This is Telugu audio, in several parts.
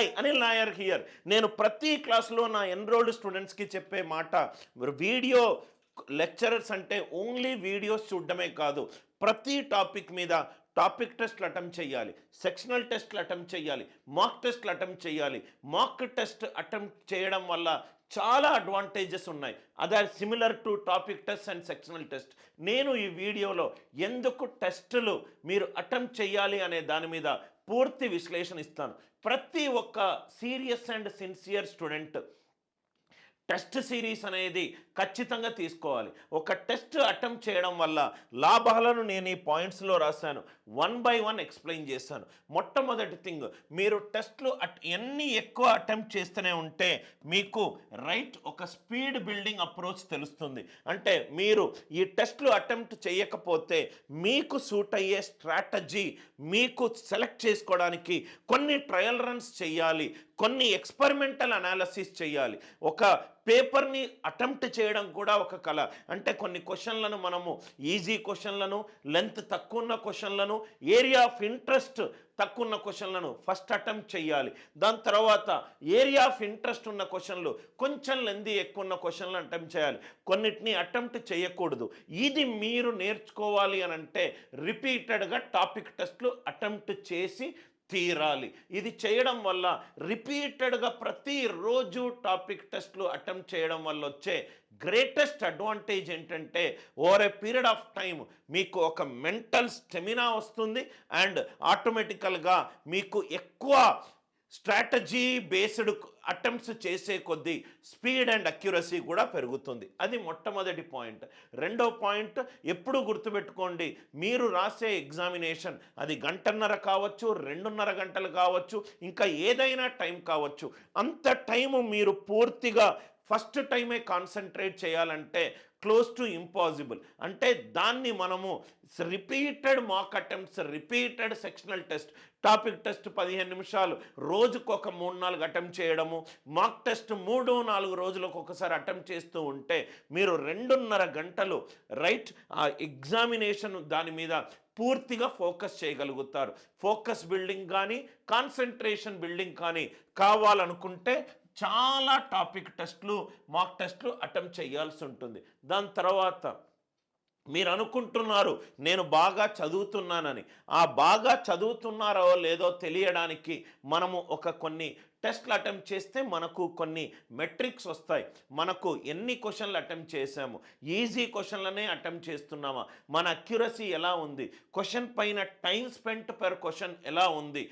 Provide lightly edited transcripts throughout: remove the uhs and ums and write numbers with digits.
Hi Anil Nair here. నేను ప్రతి క్లాస్లో నా ఎన్రోల్డ్ స్టూడెంట్స్కి చెప్పే మాట, వీడియో లెక్చరర్స్ అంటే ఓన్లీ వీడియోస్ చూడడమే కాదు, ప్రతి టాపిక్ మీద టాపిక్ టెస్ట్లు అటెంప్ట్ చేయాలి, సెక్షనల్ టెస్ట్లు అటెంప్ట్ చేయాలి, మాక్ టెస్ట్లు అటెంప్ట్ చేయాలి. మాక్ టెస్ట్ అటెంప్ట్ చేయడం వల్ల చాలా అడ్వాంటేజెస్ ఉన్నాయి. అదే similar to topic test and sectional test. నేను ఈ వీడియోలో ఎందుకు టెస్టులు మీరు అటెంప్ట్ చేయాలి అనే దాని మీద పూర్తి విశ్లేషణ ఇస్తాను. ప్రతి ఒక్క serious and sincere student test series అనేది ఖచ్చితంగా తీసుకోవాలి. ఒక టెస్ట్ అటెంప్ట్ చేయడం వల్ల లాభాలను నేను ఈ పాయింట్స్లో రాశాను, 1 by 1 ఎక్స్ప్లెయిన్ చేశాను. మొట్టమొదటి థింగ్, మీరు టెస్ట్లు ఎన్ని ఎక్కువ అటెంప్ట్ చేస్తూనే ఉంటే మీకు ఒక స్పీడ్ బిల్డింగ్ అప్రోచ్ తెలుస్తుంది. అంటే మీరు ఈ టెస్ట్లు అటెంప్ట్ చేయకపోతే మీకు సూట్ అయ్యే స్ట్రాటజీ మీకు సెలెక్ట్ చేసుకోవడానికి కొన్ని ట్రయల్ రన్స్ చేయాలి, కొన్ని ఎక్స్పెరిమెంటల్ అనాలిసిస్ చేయాలి. ఒక పేపర్ని అటెంప్ట్ చేయడం కూడా ఒక కళ. అంటే కొన్ని క్వశ్చన్లను మనము ఈజీ క్వశ్చన్లను, లెంత్ తక్కువ ఉన్న క్వశ్చన్లను, ఏరియా ఆఫ్ ఇంట్రెస్ట్ తక్కువ ఉన్న క్వశ్చన్లను ఫస్ట్ అటెంప్ట్ చేయాలి. దాని తర్వాత ఏరియా ఆఫ్ ఇంట్రెస్ట్ ఉన్న క్వశ్చన్లు, కొంచెం లెంత్ ఎక్కువ ఉన్న క్వశ్చన్లు అటెంప్ట్ చేయాలి. కొన్నిటిని అటెంప్ట్ చేయకూడదు. ఇది మీరు నేర్చుకోవాలి అని అంటే రిపీటెడ్గా టాపిక్ టెస్ట్లు అటెంప్ట్ చేసి తీరాలి. ఇది చేయడం వల్ల రిపీటెడ్గా ప్రతిరోజు టాపిక్ టెస్ట్లు అటెంప్ట్ చేయడం వల్ల వచ్చే గ్రేటెస్ట్ అడ్వాంటేజ్ ఏంటంటే over a period of time మీకు ఒక మెంటల్ స్టెమినా వస్తుంది అండ్ ఆటోమేటికల్గా మీకు ఎక్కువ స్ట్రాటజీ బేస్డ్ అటెంప్ట్స్ చేసే కొద్దీ స్పీడ్ అండ్ అక్యురసీ కూడా పెరుగుతుంది. అది మొట్టమొదటి పాయింట్. రెండో పాయింట్, ఎప్పుడు గుర్తుపెట్టుకోండి, మీరు రాసే ఎగ్జామినేషన్ అది గంటన్నర కావచ్చు, 2.5 గంటలు కావచ్చు, ఇంకా ఏదైనా టైం కావచ్చు. అంత టైము మీరు పూర్తిగా ఫస్ట్ టైమే కాన్సన్ట్రేట్ చేయాలంటే క్లోజ్ టు ఇంపాసిబుల్. అంటే దాన్ని మనము repeated mock attempts, repeated sectional test, topic test 15 నిమిషాలు రోజుకు ఒక 3-4 అటెంప్ట్ చేయడము, మాక్ టెస్ట్ 3-4 రోజులకు ఒకసారి అటెంప్ట్ చేస్తూ ఉంటే మీరు 2.5 గంటలు ఆ ఎగ్జామినేషన్ దాని మీద పూర్తిగా ఫోకస్ చేయగలుగుతారు. ఫోకస్ బిల్డింగ్ కానీ కాన్సన్ట్రేషన్ బిల్డింగ్ కానీ కావాలనుకుంటే చాలా టాపిక్ టెస్ట్లు, మాక్ టెస్ట్లు అటెంప్ట్ చేయాల్సి ఉంటుంది. దాని తర్వాత మీరు అనుకుంటున్నారు నేను బాగా చదువుతున్నానని. ఆ బాగా చదువుతున్నారో లేదో తెలియడానికి మనము కొన్ని టెస్ట్లు అటెంప్ట్ చేస్తే మనకు కొన్ని మెట్రిక్స్ వస్తాయి. మనకు ఎన్ని క్వశ్చన్లు అటెంప్ట్ చేసాము, ఈజీ క్వశ్చన్లనే అటెంప్ట్ చేస్తున్నామా, మన అక్యురసీ ఎలా ఉంది, క్వశ్చన్ పైన టైం స్పెంట్ పర్ క్వశ్చన్ ఎలా ఉంది,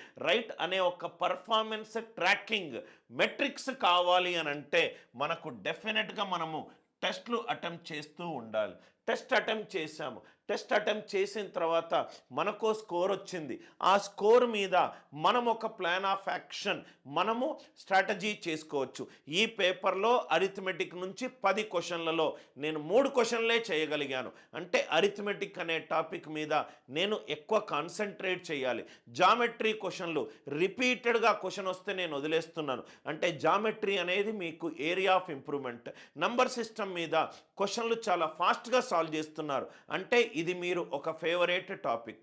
అనే ఒక పర్ఫార్మెన్స్ ట్రాకింగ్ మెట్రిక్స్ కావాలి అని అంటే మనకు డెఫినెట్గా మనము టెస్ట్లు అటెంప్ట్ చేస్తూ ఉండాలి. టెస్ట్ అటెంప్ట్ చేశాము, టెస్ట్ అటెంప్ట్ చేసిన తర్వాత మనకో స్కోర్ వచ్చింది. ఆ స్కోర్ మీద మనం ఒక ప్లాన్ ఆఫ్ యాక్షన్, మనము స్ట్రాటజీ చేసుకోవచ్చు. ఈ పేపర్లో అరిథమెటిక్ నుంచి 10 క్వశ్చన్లలో నేను 3 క్వశ్చన్లే చేయగలిగాను అంటే అరిథమెటిక్ అనే టాపిక్ మీద నేను ఎక్కువ కాన్సన్ట్రేట్ చేయాలి. జామెట్రీ క్వశ్చన్లు రిపీటెడ్గా క్వశ్చన్ వస్తే నేను వదిలేస్తున్నాను. అంటే జామెట్రీ అనేది మీకు area of improvement. Number system మీద క్వశ్చన్లు చాలా ఫాస్ట్గా సాల్వ్ చేస్తున్నారు అంటే ఇది మీరు ఒక ఫేవరెట్ టాపిక్.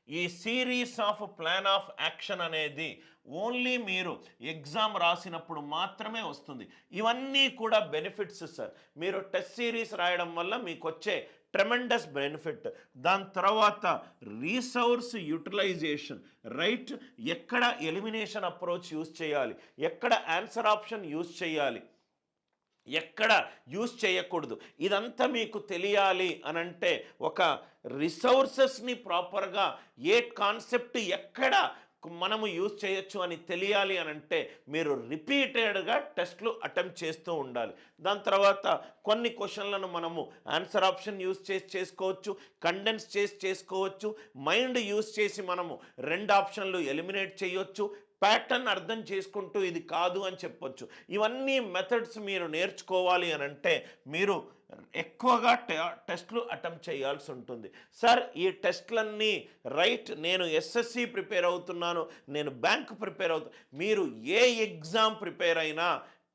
ఈ series of plan of action అనేది ఓన్లీ మీరు ఎగ్జామ్ రాసినప్పుడు మాత్రమే వస్తుంది. ఇవన్నీ కూడా బెనిఫిట్స్ సార్. మీరు టెస్ట్ సిరీస్ రాయడం వల్ల మీకు వచ్చే ట్రెమెండస్ బెనిఫిట్. దాని తర్వాత రీసోర్స్ యూటిలైజేషన్, ఎక్కడ ఎలిమినేషన్ అప్రోచ్ యూజ్ చేయాలి, ఎక్కడ ఆన్సర్ ఆప్షన్ యూజ్ చేయాలి, ఎక్కడ యూజ్ చేయకూడదు, ఇదంతా మీకు తెలియాలి అనంటే ఒక రిసోర్సెస్ని ప్రాపర్గా ఏ కాన్సెప్ట్ ఎక్కడ మనము యూజ్ చేయొచ్చు అని తెలియాలి అనంటే మీరు రిపీటెడ్గా టెస్ట్లు అటెంప్ట్ చేస్తూ ఉండాలి. దాని తర్వాత కొన్ని క్వశ్చన్లను మనము ఆన్సర్ ఆప్షన్ యూజ్ చేసుకోవచ్చు, కండెన్స్ చేసుకోవచ్చు, మైండ్ యూజ్ చేసి మనము 2 ఆప్షన్లు ఎలిమినేట్ చేయొచ్చు, ప్యాటర్న్ అర్థం చేసుకుంటూ ఇది కాదు అని చెప్పొచ్చు. ఇవన్నీ మెథడ్స్ మీరు నేర్చుకోవాలి అని అంటే మీరు ఎక్కువగా టెస్ట్లు అటెంప్ట్ చేయాల్సి ఉంటుంది. సార్ ఈ టెస్ట్లన్నీ నేను ఎస్ఎస్సి ప్రిపేర్ అవుతున్నాను, నేను బ్యాంక్ ప్రిపేర్ అవుతాను, మీరు ఏ ఎగ్జామ్ ప్రిపేర్ అయినా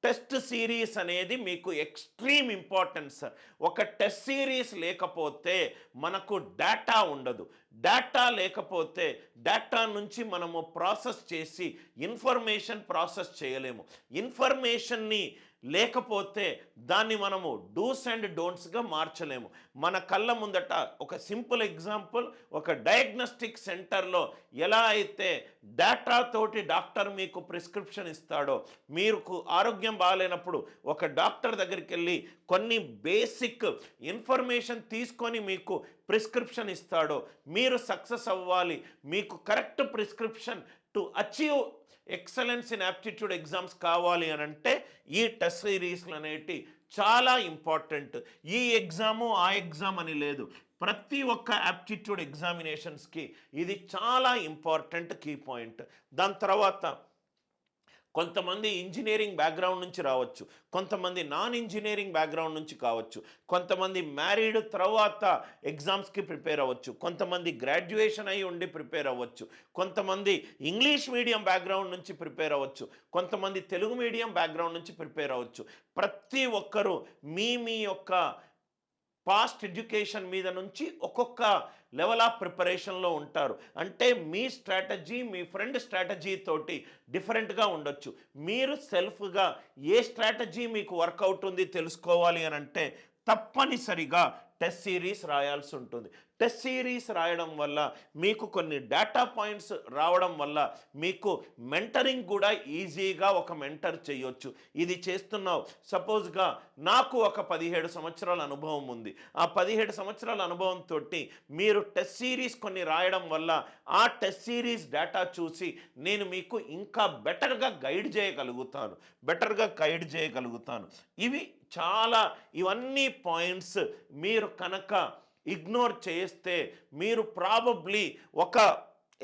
టెస్ట్ సిరీస్ అనేది మీకు ఎక్స్ట్రీమ్ ఇంపార్టెన్స్. ఒక టెస్ట్ సిరీస్ లేకపోతే మనకు డేటా ఉండదు. డేటా లేకపోతే డేటా నుంచి మనము ప్రాసెస్ చేసి ఇన్ఫర్మేషన్ ప్రాసెస్ చేయలేము. ఇన్ఫర్మేషన్ని లేకపోతే దాన్ని మనము డూస్ అండ్ డోంట్స్గా మార్చలేము. మన కళ్ళ ముందట ఒక సింపుల్ ఎగ్జాంపుల్, ఒక డయాగ్నోస్టిక్ సెంటర్లో ఎలా అయితే డేటా తోటి డాక్టర్ మీకు ప్రిస్క్రిప్షన్ ఇస్తాడో, మీకు ఆరోగ్యం బాగాలేనప్పుడు ఒక డాక్టర్ దగ్గరికి వెళ్ళి కొన్ని బేసిక్ ఇన్ఫర్మేషన్ తీసుకొని మీకు ప్రిస్క్రిప్షన్ ఇస్తాడో, మీరు సక్సెస్ అవ్వాలి, మీకు correct prescription to achieve excellence in aptitude exams కావాలి అని అంటే ఈ టెస్ట్ సిరీస్లు అనేటి చాలా ఇంపార్టెంట్. ఈ ఎగ్జాము ఆ ఎగ్జామ్ అని లేదు, ప్రతి ఒక్క యాప్టిట్యూడ్ ఎగ్జామినేషన్స్కి ఇది చాలా ఇంపార్టెంట్ కీ పాయింట్. దాని తర్వాత కొంతమంది ఇంజనీరింగ్ బ్యాక్గ్రౌండ్ నుంచి రావచ్చు, కొంతమంది నాన్ ఇంజనీరింగ్ బ్యాక్గ్రౌండ్ నుంచి కావచ్చు, కొంతమంది మ్యారీడ్ తర్వాత ఎగ్జామ్స్కి ప్రిపేర్ అవ్వచ్చు, కొంతమంది గ్రాడ్యుయేషన్ అయి ఉండి ప్రిపేర్ అవ్వచ్చు, కొంతమంది ఇంగ్లీష్ మీడియం బ్యాక్గ్రౌండ్ నుంచి ప్రిపేర్ అవ్వచ్చు, కొంతమంది తెలుగు మీడియం బ్యాక్గ్రౌండ్ నుంచి ప్రిపేర్ అవ్వచ్చు. ప్రతి ఒక్కరూ మీ యొక్క పాస్ట్ ఎడ్యుకేషన్ మీద నుంచి ఒక్కొక్క లెవెల్ ఆఫ్ ప్రిపరేషన్లో ఉంటారు. అంటే మీ స్ట్రాటజీ మీ ఫ్రెండ్ స్ట్రాటజీ తోటి డిఫరెంట్గా ఉండొచ్చు. మీరు సెల్ఫ్గా ఏ స్ట్రాటజీ మీకు వర్కౌట్ ఉంది తెలుసుకోవాలి అని అంటే తప్పనిసరిగా టెస్ట్ సిరీస్ రాయాల్సి ఉంటుంది. టెస్ట్ సిరీస్ రాయడం వల్ల మీకు కొన్ని డేటా పాయింట్స్ రావడం వల్ల మీకు మెంటరింగ్ కూడా ఈజీగా ఒక మెంటర్ చేయొచ్చు. ఇది చేస్తున్నావు, సపోజ్గా నాకు ఒక 17 సంవత్సరాల అనుభవం ఉంది. ఆ 17 సంవత్సరాల అనుభవంతో మీరు టెస్ట్ సిరీస్ కొన్ని రాయడం వల్ల ఆ టెస్ట్ సిరీస్ డేటా చూసి నేను మీకు ఇంకా బెటర్గా గైడ్ చేయగలుగుతాను. ఇవన్నీ పాయింట్స్ మీరు కనుక ఇగ్నోర్ చేస్తే మీరు ప్రాబబ్లీ ఒక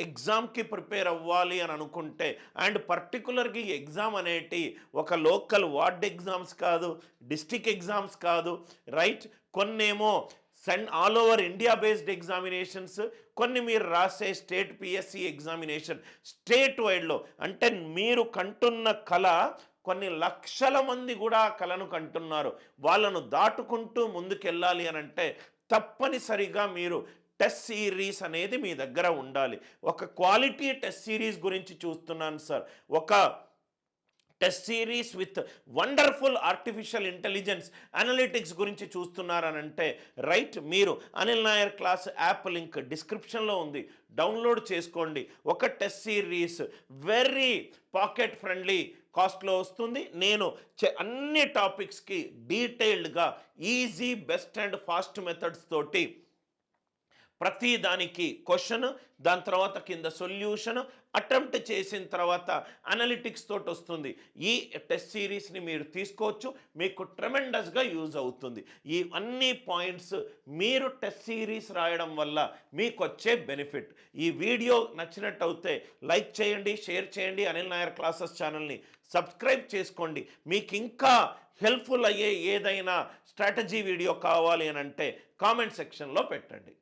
ఎగ్జామ్కి ప్రిపేర్ అవ్వాలి అని అనుకుంటే, అండ్ పర్టికులర్గా ఈ ఎగ్జామ్ అనేటి ఒక లోకల్ వార్డ్ ఎగ్జామ్స్ కాదు, డిస్ట్రిక్ట్ ఎగ్జామ్స్ కాదు, రైట్. కొన్నేమో all over India based examinations, కొన్ని మీరు రాసే స్టేట్ పిఎస్సి ఎగ్జామినేషన్ స్టేట్ వైడ్లో. అంటే మీరు కంటున్న కళ కొన్ని లక్షల మంది కూడా ఆ కళను కంటున్నారు. వాళ్ళను దాటుకుంటూ ముందుకెళ్ళాలి అని అంటే తప్పనిసరిగా మీరు టెస్ట్ సిరీస్ అనేది మీ దగ్గర ఉండాలి. ఒక క్వాలిటీ టెస్ట్ సిరీస్ గురించి చూస్తున్నాను సార్. ఒక test series with wonderful artificial intelligence analytics గురించి చూస్తున్నారనంటే రైట్, మీరు Anil Nair class app link డిస్క్రిప్షన్లో ఉంది, డౌన్లోడ్ చేసుకోండి. ఒక test series very pocket friendly కాస్ట్లో వస్తుంది. నేను అన్ని టాపిక్స్కి డీటెయిల్డ్గా easy best and fast methods తోటి ప్రతి దానికి క్వశ్చన్, దాని తర్వాత కింద సొల్యూషన్, అటెంప్ట్ చేసిన తర్వాత అనలిటిక్స్ తోటి వస్తుంది. ఈ టెస్ట్ సిరీస్ని మీరు తీసుకోవచ్చు, మీకు ట్రెమెండస్గా యూజ్ అవుతుంది. ఈ అన్ని పాయింట్స్ మీరు టెస్ట్ సిరీస్ రాయడం వల్ల మీకు వచ్చే బెనిఫిట్. ఈ వీడియో నచ్చినట్టు అయితే లైక్ చేయండి, షేర్ చేయండి, అనిల్ నాయర్ క్లాసెస్ ఛానల్ని సబ్స్క్రైబ్ చేసుకోండి. మీకు ఇంకా హెల్ప్ఫుల్ అయ్యే ఏదైనా స్ట్రాటజీ వీడియో కావాలి అని అంటే కామెంట్ సెక్షన్లో పెట్టండి.